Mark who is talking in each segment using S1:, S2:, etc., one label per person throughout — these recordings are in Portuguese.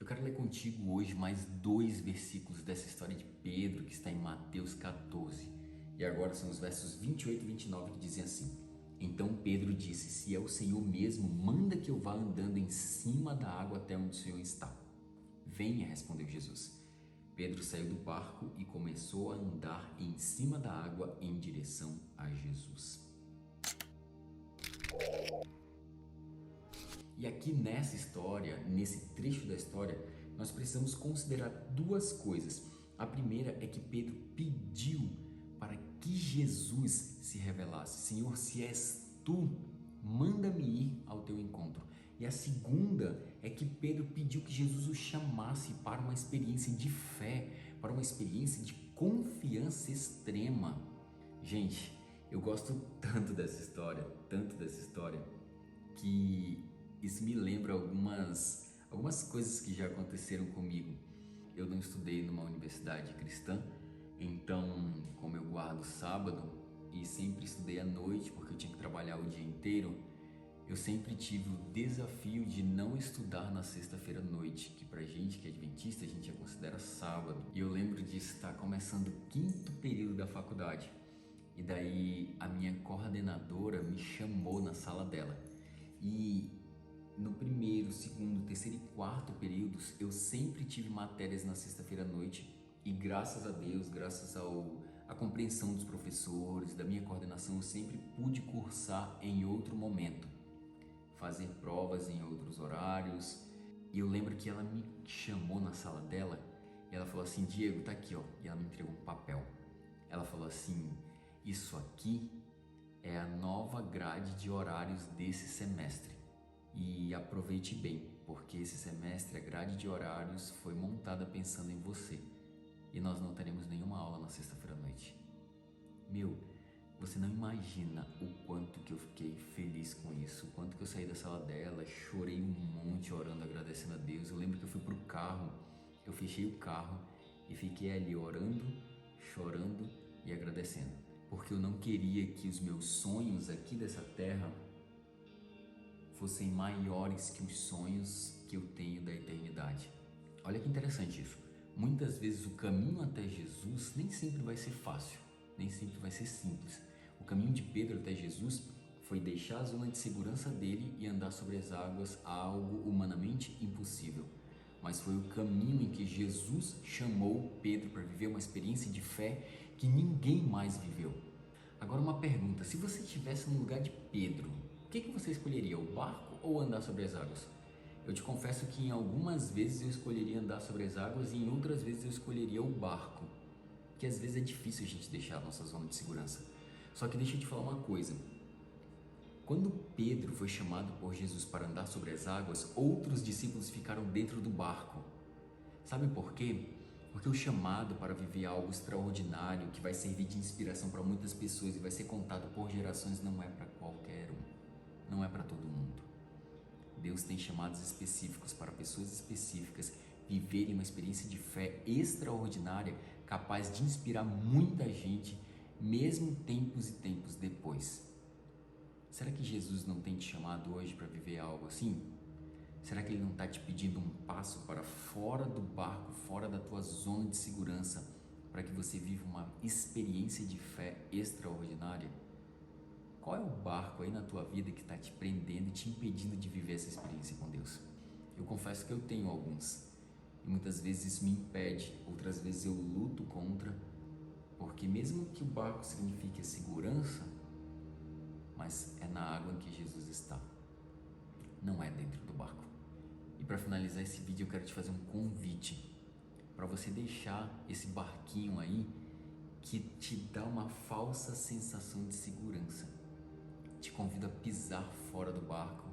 S1: Eu quero ler contigo hoje mais 2 versículos dessa história de Pedro que está em Mateus 14. E agora são os versos 28 e 29 que dizem assim: Então Pedro disse: Se é o Senhor mesmo, manda que eu vá andando em cima da água até onde o Senhor está. Venha, respondeu Jesus. Pedro saiu do barco e começou a andar em cima da água em direção a Jesus. E aqui nessa história, nesse trecho da história, nós precisamos considerar 2 coisas. A primeira é que Pedro pediu para que Jesus se revelasse. Senhor, se és tu, manda-me ir ao teu encontro. E a segunda é que Pedro pediu que Jesus o chamasse para uma experiência de fé, para uma experiência de confiança extrema. Gente, eu gosto tanto dessa história, que isso me lembra algumas coisas que já aconteceram comigo. Eu não estudei numa universidade cristã, então como eu guardo sábado e sempre estudei à noite porque eu tinha que trabalhar o dia inteiro, eu sempre tive o desafio de não estudar na sexta-feira à noite, que pra gente que é adventista a gente já considera sábado. E eu lembro de estar começando o 5º período da faculdade. E daí a minha coordenadora me chamou na sala dela. E no 1º, 2º, 3º e 4º períodos eu sempre tive matérias na sexta-feira à noite. E graças a Deus, graças à compreensão dos professores, da minha coordenação, eu sempre pude cursar em outro momento, fazer provas em outros horários. E eu lembro que ela me chamou na sala dela e ela falou assim: Diego, tá aqui ó. E ela me entregou um papel. Ela falou assim: isso aqui é a nova grade de horários desse semestre. E aproveite bem, porque esse semestre a grade de horários foi montada pensando em você. E nós não teremos nenhuma aula na sexta-feira à noite. Meu, você não imagina o quanto que eu fiquei feliz com isso, o quanto que eu saí da sala dela, chorei um monte orando, agradecendo a Deus. Eu lembro que eu fui pro carro, eu fechei o carro e fiquei ali orando, chorando e agradecendo, porque eu não queria que os meus sonhos aqui dessa terra fossem maiores que os sonhos que eu tenho da eternidade. Olha que interessante isso. Muitas vezes o caminho até Jesus nem sempre vai ser fácil, nem sempre vai ser simples. O caminho de Pedro até Jesus foi deixar a zona de segurança dele e andar sobre as águas, algo humanamente impossível. Mas foi o caminho em que Jesus chamou Pedro para viver uma experiência de fé que ninguém mais viveu. Agora uma pergunta: se você estivesse no lugar de Pedro, o que você escolheria, o barco ou andar sobre as águas? Eu te confesso que em algumas vezes eu escolheria andar sobre as águas e em outras vezes eu escolheria o barco, porque às vezes é difícil a gente deixar a nossa zona de segurança. Só que deixa eu te falar uma coisa: quando Pedro foi chamado por Jesus para andar sobre as águas, outros discípulos ficaram dentro do barco. Sabe por quê? Porque o chamado para viver algo extraordinário, que vai servir de inspiração para muitas pessoas e vai ser contado por gerações, não é para qualquer um, não é para todo mundo. Deus tem chamados específicos para pessoas específicas viverem uma experiência de fé extraordinária, capaz de inspirar muita gente, mesmo tempos e tempos depois. Será que Jesus não tem te chamado hoje para viver algo assim? Será que Ele não está te pedindo um passo para fora do barco, fora da tua zona de segurança, para que você viva uma experiência de fé extraordinária? Qual é o barco aí na tua vida que está te prendendo e te impedindo de viver essa experiência com Deus? Eu confesso que eu tenho alguns, e muitas vezes isso me impede, outras vezes eu luto contra, porque mesmo que o barco signifique a segurança, mas é na água em que Jesus está, não é dentro do barco. E para finalizar esse vídeo eu quero te fazer um convite para você deixar esse barquinho aí que te dá uma falsa sensação de segurança. Te convido a pisar fora do barco,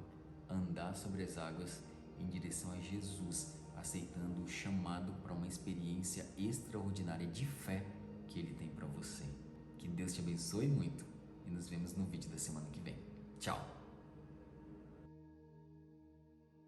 S1: andar sobre as águas em direção a Jesus, aceitando o chamado para uma experiência extraordinária de fé que Ele tem para você. Que Deus te abençoe muito e nos vemos no vídeo da semana que vem. Tchau!